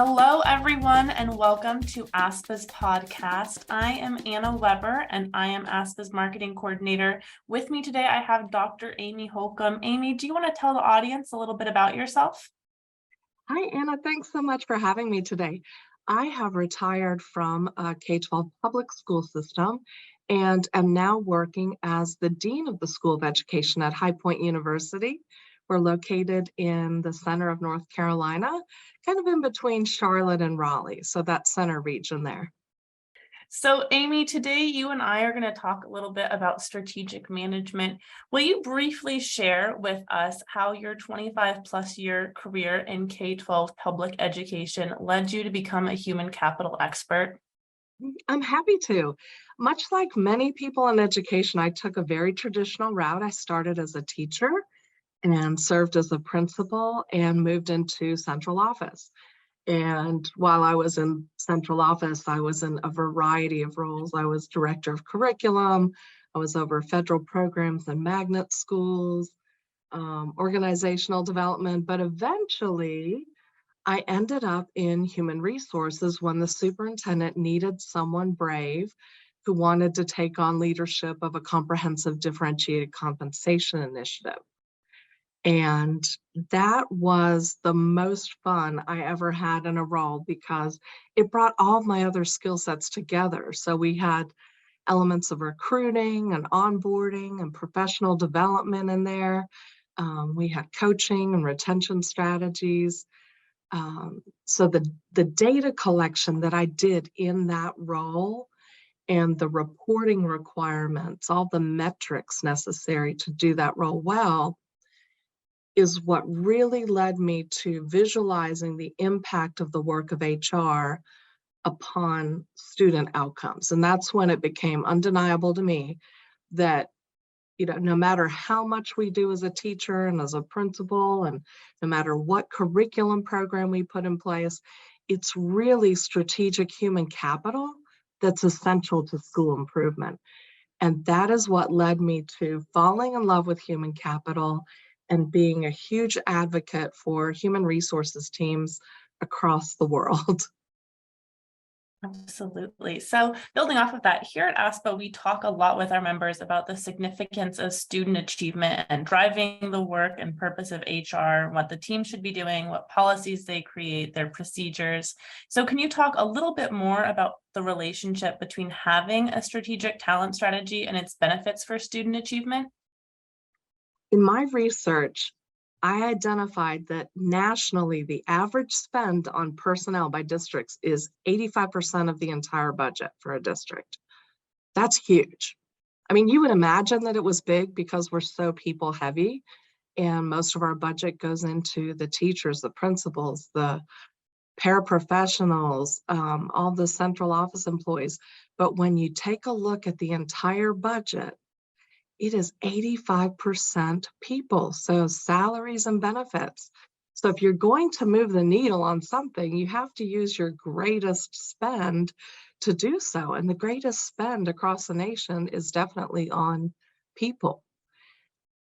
Hello, everyone, and welcome to ASPA's podcast. I am Anna Weber, and I am ASPA's marketing coordinator. With me today, I have Dr. Amy Holcombe. Amy, do you want to tell the audience a little bit about yourself? Hi, Anna. Thanks so much for having me today. I have retired from a K-12 public school system and am now working as the Dean of the School of Education at High Point University. We're located in the center of North Carolina, kind of in between Charlotte and Raleigh, so that center region there. So, Amy, today you and I are going to talk a little bit about strategic management. Will you briefly share with us how your 25 plus year career in K-12 public education led you to become a human capital expert? I'm happy to. Much like many people in education, I took a very traditional route. I started as a teacher and served as a principal and moved into central office. And while I was in central office, I was in a variety of roles. I was director of curriculum. I was over federal programs and magnet schools, organizational development. But eventually, I ended up in human resources when the superintendent needed someone brave who wanted to take on leadership of a comprehensive differentiated compensation initiative. And that was the most fun I ever had in a role because it brought all of my other skill sets together. So we had elements of recruiting and onboarding and professional development in there. We had coaching and retention strategies. So the data collection that I did in that role and the reporting requirements, all the metrics necessary to do that role well, is what really led me to visualizing the impact of the work of HR upon student outcomes. And that's when it became undeniable to me that, no matter how much we do as a teacher and as a principal, and no matter what curriculum program we put in place, it's really strategic human capital that's essential to school improvement. And that is what led me to falling in love with human capital and being a huge advocate for human resources teams across the world. Absolutely. So building off of that, here at ASPA, we talk a lot with our members about the significance of student achievement and driving the work and purpose of HR, what the team should be doing, what policies they create, their procedures. So can you talk a little bit more about the relationship between having a strategic talent strategy and its benefits for student achievement? In my research, I identified that nationally, the average spend on personnel by districts is 85% of the entire budget for a district. That's huge. I mean, you would imagine that it was big because we're so people heavy, and most of our budget goes into the teachers, the principals, the paraprofessionals, all the central office employees. But when you take a look at the entire budget, it is 85% people, so salaries and benefits. So if you're going to move the needle on something, you have to use your greatest spend to do so. And the greatest spend across the nation is definitely on people.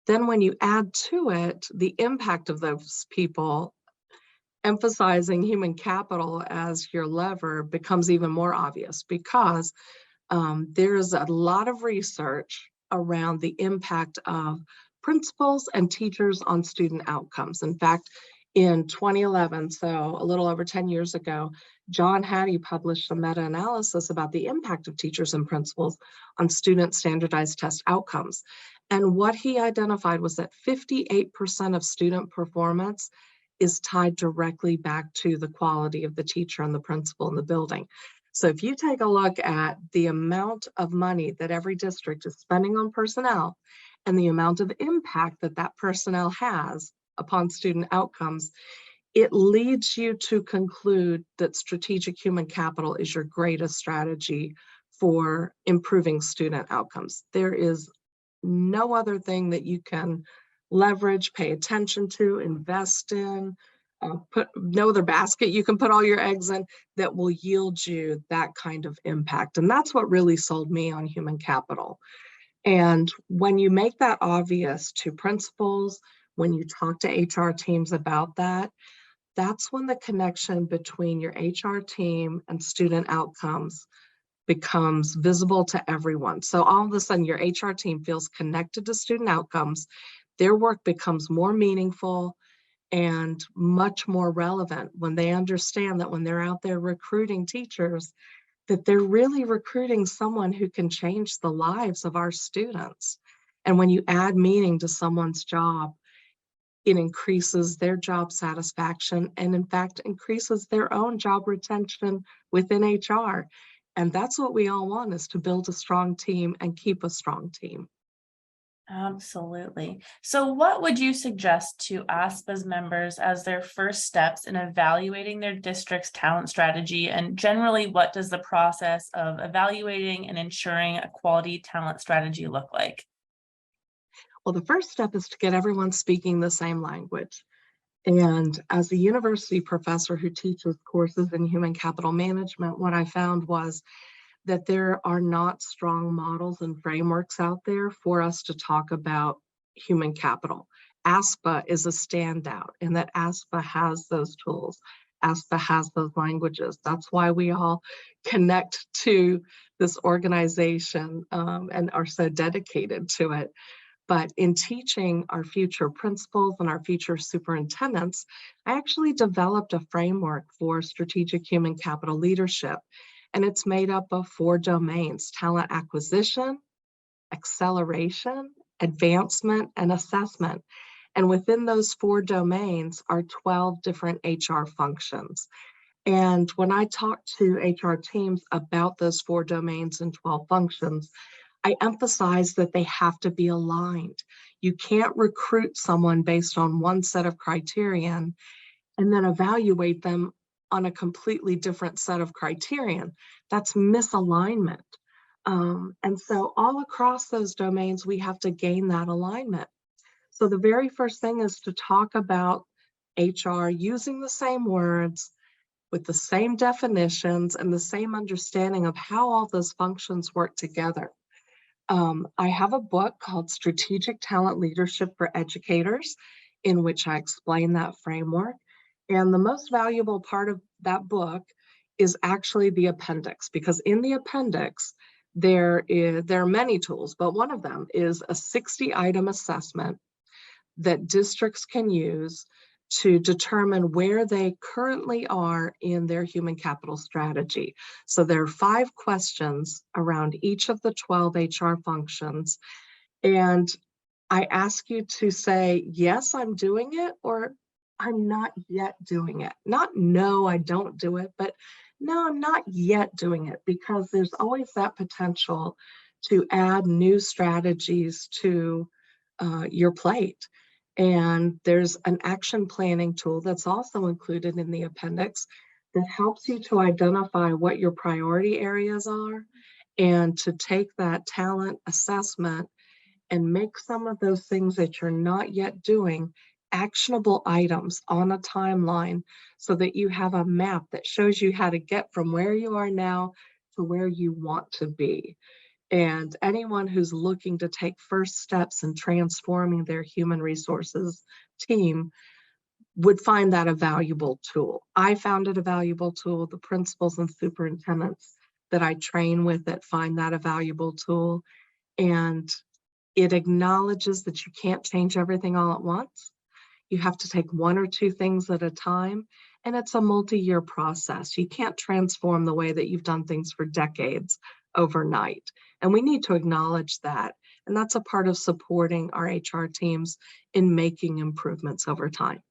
Then when you add to it the impact of those people, emphasizing human capital as your lever becomes even more obvious because there's a lot of research around the impact of principals and teachers on student outcomes. In fact, in 2011, so a little over 10 years ago, John Hattie published a meta-analysis about the impact of teachers and principals on student standardized test outcomes. And what he identified was that 58% of student performance is tied directly back to the quality of the teacher and the principal in the building. So if you take a look at the amount of money that every district is spending on personnel and the amount of impact that that personnel has upon student outcomes, it leads you to conclude that strategic human capital is your greatest strategy for improving student outcomes. There is no other thing that you can leverage, pay attention to, invest in, put no other basket you can put all your eggs in that will yield you that kind of impact. And that's what really sold me on human capital. And when you make that obvious to principals, when you talk to HR teams about that, that's when the connection between your HR team and student outcomes becomes visible to everyone. So all of a sudden, your HR team feels connected to student outcomes. Their work becomes more meaningful and much more relevant when they understand that when they're out there recruiting teachers, that they're really recruiting someone who can change the lives of our students. And when you add meaning to someone's job, it increases their job satisfaction and, in fact, increases their own job retention within HR. And that's what we all want, is to build a strong team and keep a strong team. Absolutely. So what would you suggest to ASPA's members as their first steps in evaluating their district's talent strategy? And generally, what does the process of evaluating and ensuring a quality talent strategy look like? Well, the first step is to get everyone speaking the same language. And as a university professor who teaches courses in human capital management, what I found was that there are not strong models and frameworks out there for us to talk about human capital. ASPA is a standout in that ASPA has those tools. ASPA has those languages. That's why we all connect to this organization and are so dedicated to it. But in teaching our future principals and our future superintendents, I actually developed a framework for strategic human capital leadership. And it's made up of 4 domains: talent acquisition, acceleration, advancement, and assessment. And within those 4 domains are 12 different HR functions. And when I talk to HR teams about those 4 domains and 12 functions, I emphasize that they have to be aligned. You can't recruit someone based on one set of criterion and then evaluate them on a completely different set of criterion. That's misalignment. And so all across those domains, we have to gain that alignment. So the very first thing is to talk about HR using the same words, with the same definitions and the same understanding of how all those functions work together. I have a book called Strategic Talent Leadership for Educators, in which I explain that framework. And the most valuable part of that book is actually the appendix, because in the appendix, there are many tools, but one of them is a 60-item assessment that districts can use to determine where they currently are in their human capital strategy. So there are 5 questions around each of the 12 HR functions. And I ask you to say, yes, I'm doing it, or I'm not yet doing it. Not no, I don't do it, but no, I'm not yet doing it, because there's always that potential to add new strategies to your plate. And there's an action planning tool that's also included in the appendix that helps you to identify what your priority areas are and to take that talent assessment and make some of those things that you're not yet doing actionable items on a timeline, so that you have a map that shows you how to get from where you are now to where you want to be. And anyone who's looking to take first steps in transforming their human resources team would find that a valuable tool. I found it a valuable tool. The principals and superintendents that I train with it find that a valuable tool. And it acknowledges that you can't change everything all at once. You have to take 1 or 2 things at a time. And it's a multi-year process. You can't transform the way that you've done things for decades overnight. And we need to acknowledge that. And that's a part of supporting our HR teams in making improvements over time.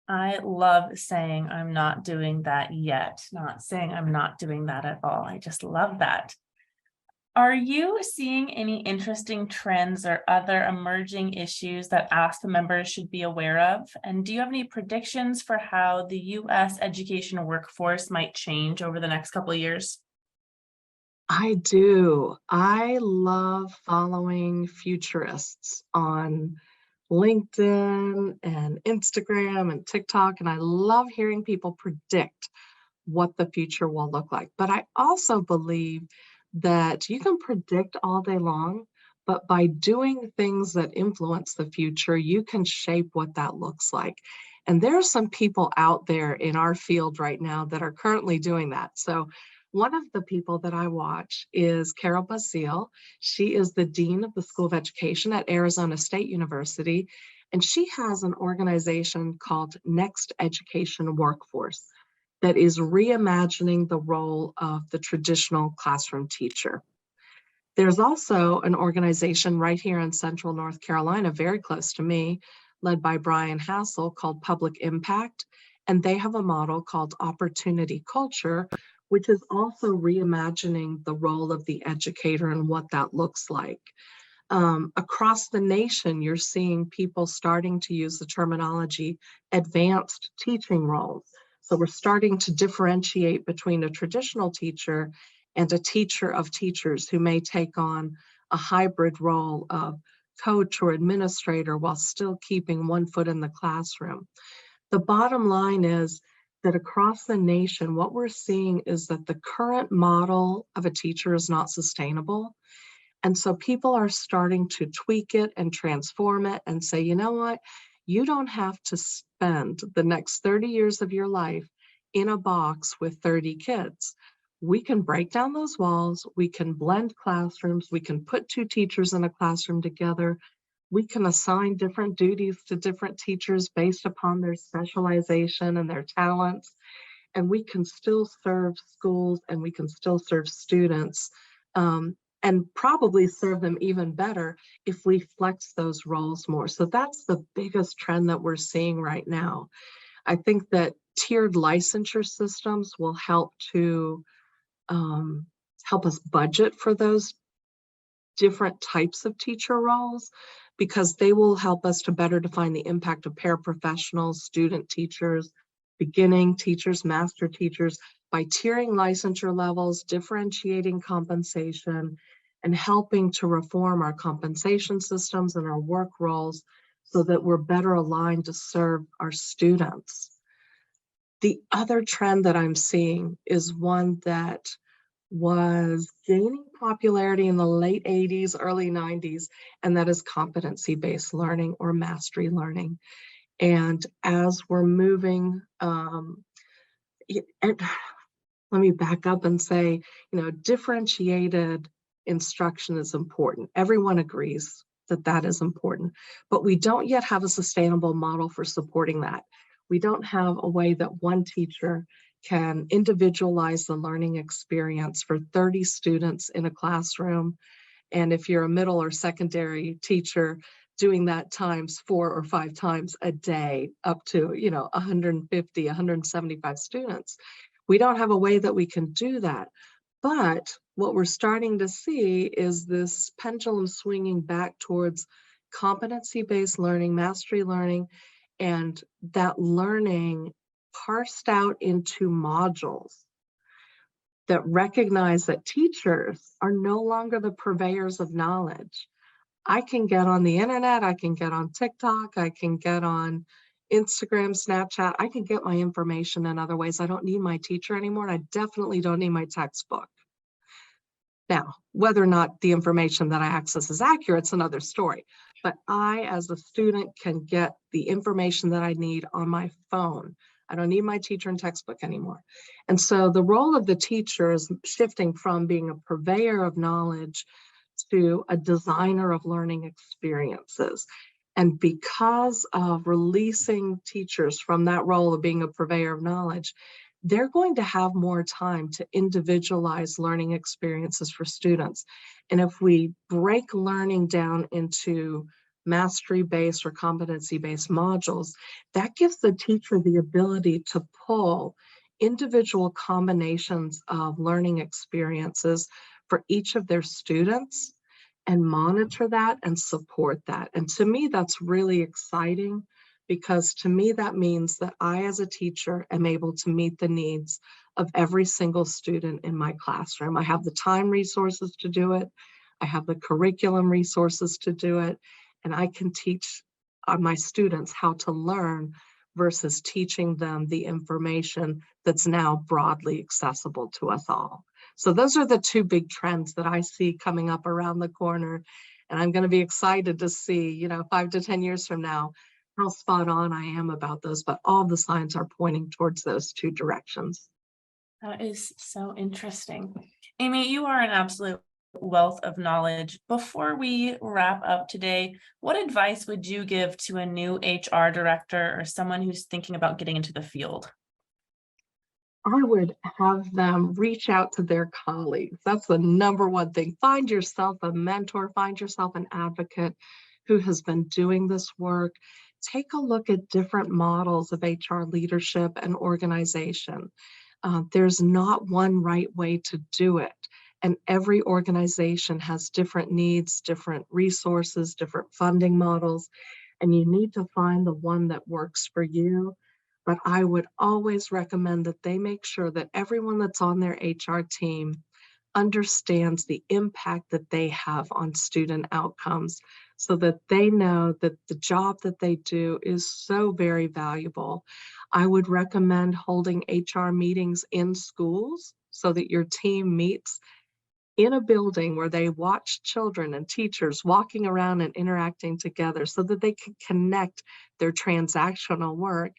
I love saying I'm not doing that yet, not saying I'm not doing that at all. I just love that. Are you seeing any interesting trends or other emerging issues that ASPA members should be aware of? And do you have any predictions for how the U.S. education workforce might change over the next couple of years? I do. I love following futurists on LinkedIn and Instagram and TikTok, and I love hearing people predict what the future will look like. But I also believe that you can predict all day long, But by doing things that influence the future, you can shape what that looks like. And there are some people out there in our field right now that are currently doing that. So one of the people that I watch is Carol Basile. She is the Dean of the School of Education at Arizona State University, and she has an organization called Next Education Workforce that is reimagining the role of the traditional classroom teacher. There's also an organization right here in Central North Carolina, very close to me, led by Brian Hassel, called Public Impact. And they have a model called Opportunity Culture, which is also reimagining the role of the educator and what that looks like. Across the nation, you're seeing people starting to use the terminology advanced teaching roles. So we're starting to differentiate between a traditional teacher and a teacher of teachers who may take on a hybrid role of coach or administrator while still keeping one foot in the classroom. The bottom line is that across the nation, what we're seeing is that the current model of a teacher is not sustainable. And so people are starting to tweak it and transform it and say, you know what? You don't have to spend the next 30 years of your life in a box with 30 kids. We can break down those walls. We can blend classrooms. We can put two teachers in a classroom together. We can assign different duties to different teachers based upon their specialization and their talents. And we can still serve schools and we can still serve students. And probably serve them even better if we flex those roles more. So that's the biggest trend that we're seeing right now. I think that tiered licensure systems will help to help us budget for those different types of teacher roles, because they will help us to better define the impact of paraprofessionals, student teachers, beginning teachers, master teachers, by tiering licensure levels, differentiating compensation, and helping to reform our compensation systems and our work roles so that we're better aligned to serve our students. The other trend that I'm seeing is one that was gaining popularity in the late 80s, early 90s, and that is competency-based learning or mastery learning. And as we're moving, let me back up and say, differentiated instruction is important. Everyone agrees that that is important, but we don't yet have a sustainable model for supporting that. We don't have a way that one teacher can individualize the learning experience for 30 students in a classroom. And if you're a middle or secondary teacher, doing that times 4 or 5 times a day up to 150, 175 students. We don't have a way that we can do that. But what we're starting to see is this pendulum swinging back towards competency-based learning, mastery learning, and that learning parsed out into modules that recognize that teachers are no longer the purveyors of knowledge. I can get on the internet, I can get on TikTok, I can get on Instagram, Snapchat, I can get my information in other ways. I don't need my teacher anymore, and I definitely don't need my textbook. Now, whether or not the information that I access is accurate, it's another story. But I, as a student, can get the information that I need on my phone. I don't need my teacher and textbook anymore. And so the role of the teacher is shifting from being a purveyor of knowledge to a designer of learning experiences. And because of releasing teachers from that role of being a purveyor of knowledge, they're going to have more time to individualize learning experiences for students. And if we break learning down into mastery-based or competency-based modules, that gives the teacher the ability to pull individual combinations of learning experiences for each of their students and monitor that and support that. And to me, that's really exciting, because to me, that means that I, as a teacher, am able to meet the needs of every single student in my classroom. I have the time resources to do it. I have the curriculum resources to do it. And I can teach my students how to learn versus teaching them the information that's now broadly accessible to us all. So those are the two big trends that I see coming up around the corner. And I'm going to be excited to see, 5 to 10 years from now, how spot on I am about those. But all the signs are pointing towards those two directions. That is so interesting. Amy, you are an absolute wealth of knowledge. Before we wrap up today, what advice would you give to a new HR director or someone who's thinking about getting into the field? I would have them reach out to their colleagues. That's the number one thing. Find yourself a mentor, find yourself an advocate who has been doing this work. Take a look at different models of HR leadership and organization. There's not one right way to do it. And every organization has different needs, different resources, different funding models, and you need to find the one that works for you. But I would always recommend that they make sure that everyone that's on their HR team understands the impact that they have on student outcomes so that they know that the job that they do is so very valuable. I would recommend holding HR meetings in schools so that your team meets in a building where they watch children and teachers walking around and interacting together so that they can connect their transactional work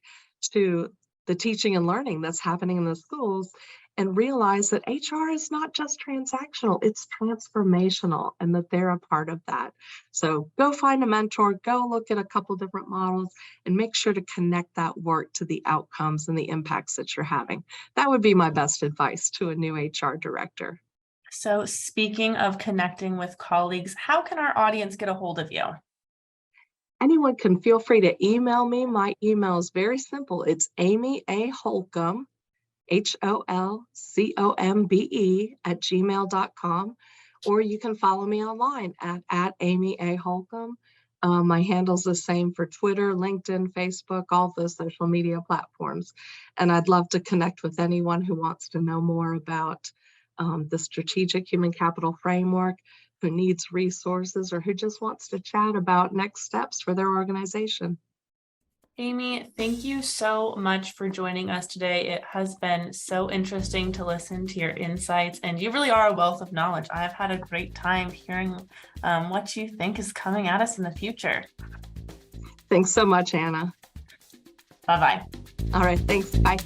to the teaching and learning that's happening in the schools and realize that HR is not just transactional, it's transformational and that they're a part of that. So go find a mentor, go look at a couple different models and make sure to connect that work to the outcomes and the impacts that you're having. That would be my best advice to a new HR director. So speaking of connecting with colleagues, how can our audience get a hold of you? Anyone can feel free to email me. My email is very simple. It's Amy A. Holcombe, HOLCOMBE @gmail.com, or you can follow me online at Amy A. Holcombe. My handle's the same for Twitter, LinkedIn, Facebook, all those social media platforms. And I'd love to connect with anyone who wants to know more about the strategic human capital framework, who needs resources, or who just wants to chat about next steps for their organization. Amy, thank you so much for joining us today. It has been so interesting to listen to your insights, and you really are a wealth of knowledge. I've had a great time hearing what you think is coming at us in the future. Thanks so much, Anna. Bye-bye. All right, thanks. Bye.